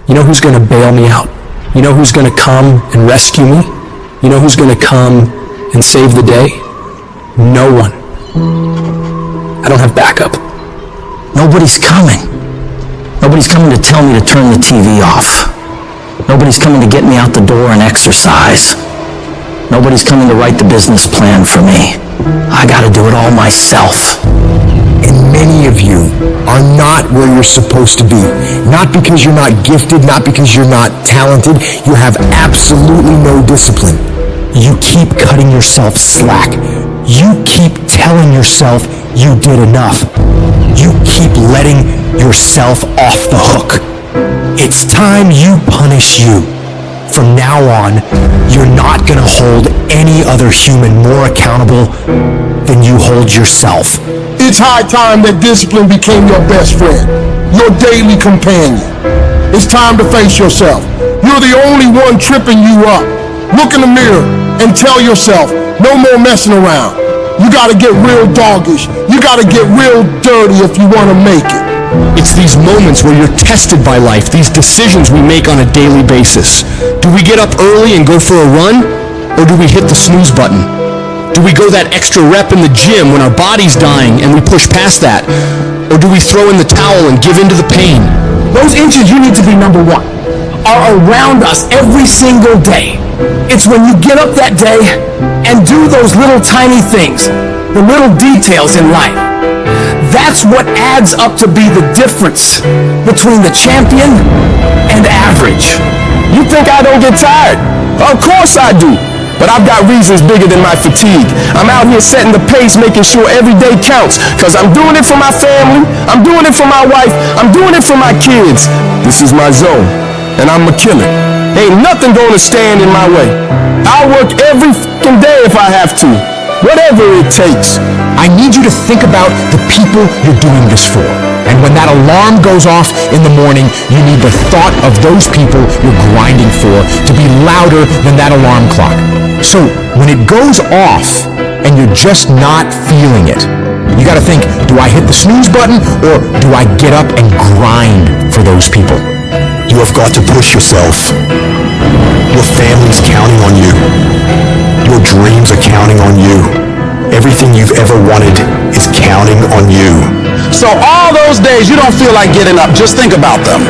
You know who's going to bail me out? You know who's going to come and rescue me? You know who's going to come and save the day? No one. I don't have backup. Nobody's coming. Nobody's coming to tell me to turn the TV off. Nobody's coming to get me out the door and exercise. Nobody's coming to write the business plan for me. I gotta do it all myself. And many of you are not where you're supposed to be. Not because you're not gifted, not because you're not talented. You have absolutely no discipline. You keep cutting yourself slack. You keep telling yourself you did enough. You keep letting yourself off the hook. It's time you punish you. From now on, you're not gonna hold any other human more accountable than you hold yourself. It's high time that discipline became your best friend, your daily companion. It's time to face yourself. You're the only one tripping you up. Look in the mirror and tell yourself, no more messing around. You gotta get real doggish. You gotta get real dirty if you wanna make it. It's these moments where you're tested by life, these decisions we make on a daily basis. Do we get up early and go for a run, or do we hit the snooze button? Do we go that extra rep in the gym when our body's dying and we push past that? Or do we throw in the towel and give in to the pain? Those inches you need to be number one are around us every single day. It's when you get up that day and do those little tiny things, the little details in life. That's what adds up to be the difference between the champion and average. You think I don't get tired? Of course I do. But I've got reasons bigger than my fatigue. I'm out here setting the pace, making sure every day counts. Cause I'm doing it for my family, I'm doing it for my wife, I'm doing it for my kids. This is my zone, and I'ma kill it. Ain't nothing gonna stand in my way. I'll work every fucking day if I have to. Whatever it takes. I need you to think about the people you're doing this for. And when that alarm goes off in the morning, you need the thought of those people you're grinding for to be louder than that alarm clock. So when it goes off and you're just not feeling it, you gotta think, do I hit the snooze button or do I get up and grind for those people? You have got to push yourself. Your family's counting on you. Your dreams are counting on you. Everything you've ever wanted is counting on you. So all those days you don't feel like getting up, just think about them.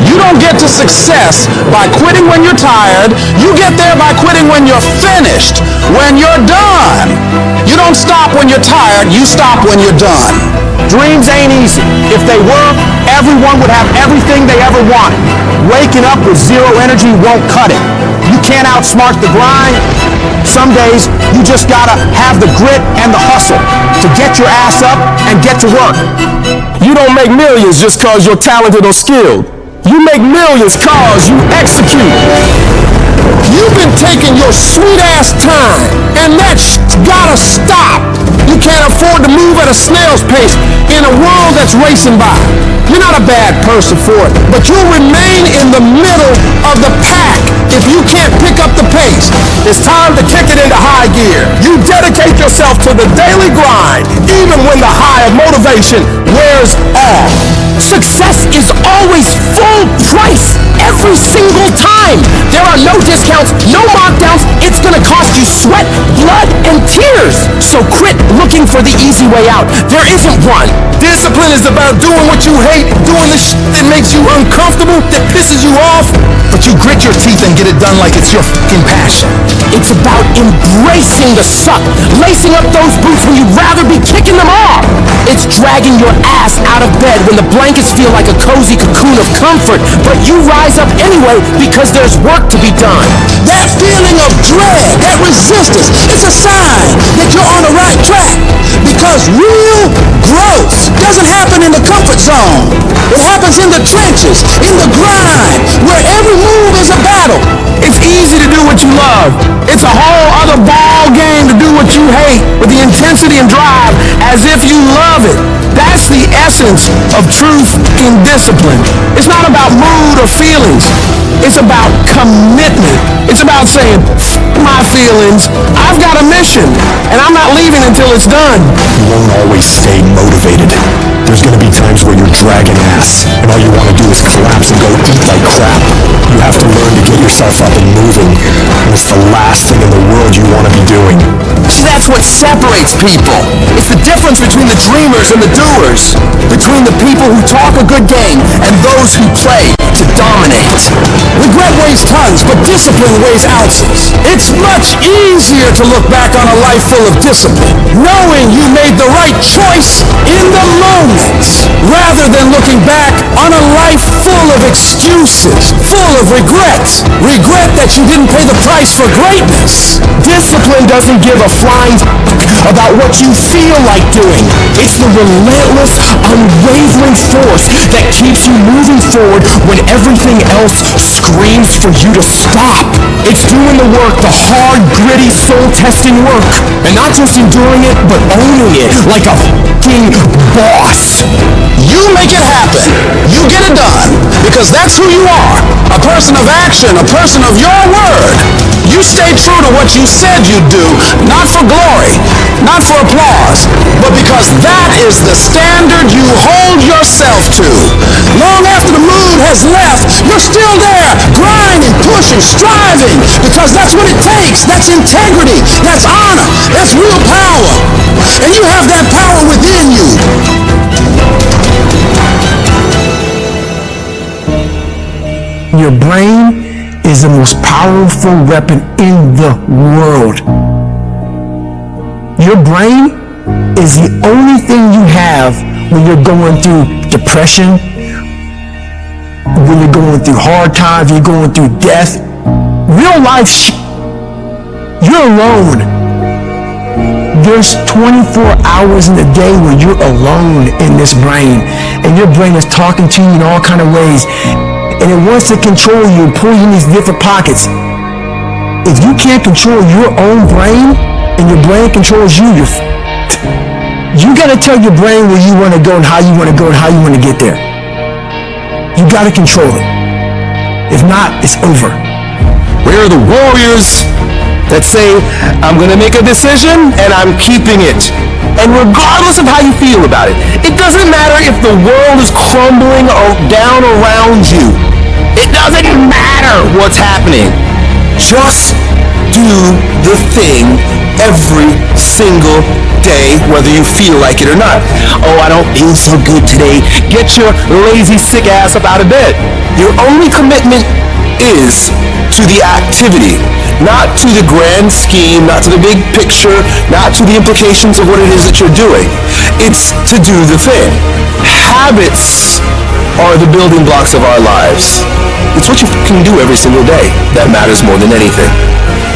You don't get to success by quitting when you're tired. You get there by quitting when you're finished, when you're done. You don't stop when you're tired, you stop when you're done. Dreams ain't easy. If they were, everyone would have everything they ever wanted. Waking up with zero energy won't cut it. You can't outsmart the grind. Some days, you just gotta have the grit and the hustle to get your ass up and get to work. You don't make millions just cause you're talented or skilled. You make millions cause you execute. You've been taking your sweet ass time, and that gotta stop. You can't afford to move at a snail's pace in a world that's racing by. You're not a bad person for it, but you'll remain in the middle of the pack if you can't pick up the pace. It's time to kick it into high gear. You dedicate yourself to the daily grind, even when the high of motivation wears off. Success is always full price every single time. There are no discounts, no markdowns. It's gonna cost you sweat, blood, and tears. So quit looking for the easy way out. There isn't one. Discipline is about doing what you hate, doing the shit that makes you uncomfortable, that pisses you off, but you grit your teeth and get it done like it's your fucking passion. It's about embracing the suck, lacing up those boots when you'd rather be kicking them off. It's dragging your ass out of bed when the blankets feel like a cozy cocoon of comfort, but you rise up anyway because there's work to be done. That feeling of dread, that resistance, it's a sign that you're on the right track. Because real growth doesn't happen in the comfort zone. It happens in the trenches, in the grind, where every move is a battle. It's easy to do what you love. It's a whole other ball game to do what you hate with the intensity and drive as if you love it. That's the essence of true fucking discipline. It's not about mood or feelings. It's about commitment. It's about saying, F my feelings, I've got a mission, and I'm not leaving until it's done. You won't always stay motivated. There's gonna be times where you're dragging ass, and all you wanna do is collapse and go eat like crap. trap. You have to learn to get yourself up and moving when it's the last thing in the world you want to be doing. That's what separates people. It's the difference between the dreamers and the doers. Between the people who talk a good game and those who play to dominate. Regret weighs tons, but discipline weighs ounces. It's much easier to look back on a life full of discipline, knowing you made the right choice in the moment, rather than looking back on a life full of excuses, full of regrets. Regret that you didn't pay the price for greatness. Discipline doesn't give a flying about what you feel like doing. It's the relentless, unwavering force that keeps you moving forward when everything else screams for you to stop. It's doing the work, the hard, gritty, soul-testing work. And not just enduring it, but owning it like a f***ing boss. You make it happen. You get it done. Because that's who you are. A person of action, a person of your word. You stay true to what you said you'd do, not for glory, not for applause, but because that is the standard you hold yourself to. Long after the moon has left, you're still there, grinding, pushing, striving, because that's what it takes. That's integrity. That's honor. That's real power. And you have that power within you. Your brain is the most powerful weapon in the world. Your brain is the only thing you have when you're going through depression, when you're going through hard times, you're going through death. Real life, you're alone. There's 24 hours in a day where you're alone in this brain, and your brain is talking to you in all kind of ways. And it wants to control you and pull you in these different pockets. If you can't control your own brain and your brain controls you, you gotta tell your brain where you wanna go and how you wanna go and how you wanna get there. You gotta control it. If not, it's over. We're the warriors that say, I'm gonna make a decision and I'm keeping it. And regardless of how you feel about it, it doesn't matter if the world is crumbling down around you. It doesn't matter what's happening. Just do the thing every single day, whether you feel like it or not. Oh, I don't feel so good today. Get your lazy, sick ass up out of bed. Your only commitment is to the activity, not to the grand scheme, not to the big picture, not to the implications of what it is that you're doing. It's to do the thing. Habits are the building blocks of our lives. It's what you can do every single day that matters more than anything.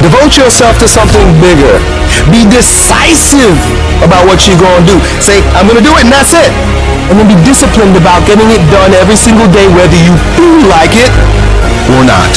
Devote yourself to something bigger. Be decisive about what you're going to do. Say, I'm going to do it, and that's it. And then be disciplined about getting it done every single day, whether you feel like it or not.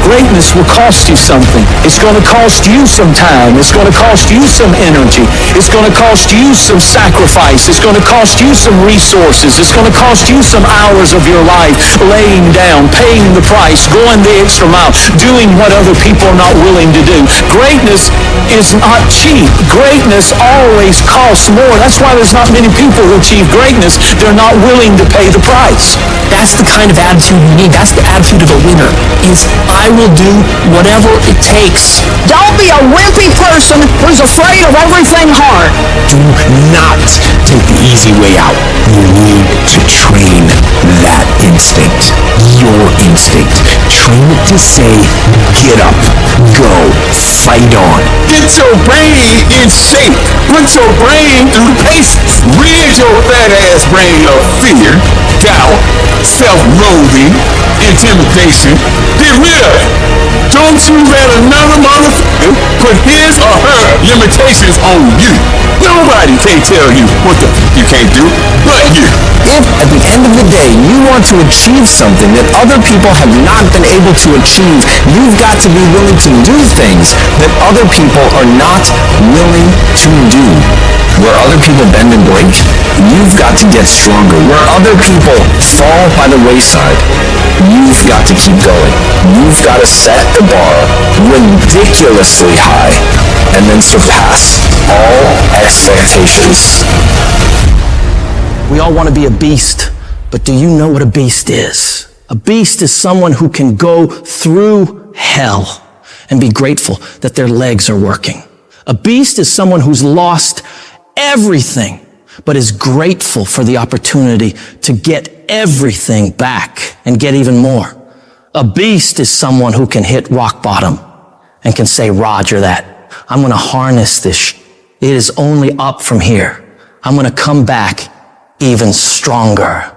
Greatness will cost you something. It's going to cost you some time. It's going to cost you some energy. It's going to cost you some sacrifice. It's going to cost you some resources. It's going to cost you some hours of your life laying down, paying the price, going the extra mile, doing what other people are not willing to do. Greatness is not cheap. Greatness always costs more. That's why there's not many people who achieve greatness. They're not willing to pay the price. That's the kind of attitude you need. That's the attitude of a winner. Is I will do whatever it takes. Don't be a wimpy person who's afraid of everything hard. Do not take the easy way out. You need to train that instinct. Your instinct. Train it to say, get up, go, fight on. Get your brain in shape. Put your brain through the paces. Rid your fat ass brain of fear, doubt, self-loathing, intimidation. Get rid of it. Don't you let another motherfucker put his or her limitations on you. Nobody can tell you what the you can't do but you. If at the end of the day you want to achieve something that other people have not been able to achieve, you've got to be willing to do things that other people are not willing to do. Where other people bend and break, you've got to get stronger. Where other people fall by the wayside, you've got to keep going. You've got to set the bar ridiculously high and then surpass all expectations. We all want to be a beast. But do you know what a beast is? A beast is someone who can go through hell and be grateful that their legs are working. A beast is someone who's lost everything, but is grateful for the opportunity to get everything back and get even more. A beast is someone who can hit rock bottom and can say, Roger that. I'm going to harness this. It is only up from here. I'm going to come back even stronger.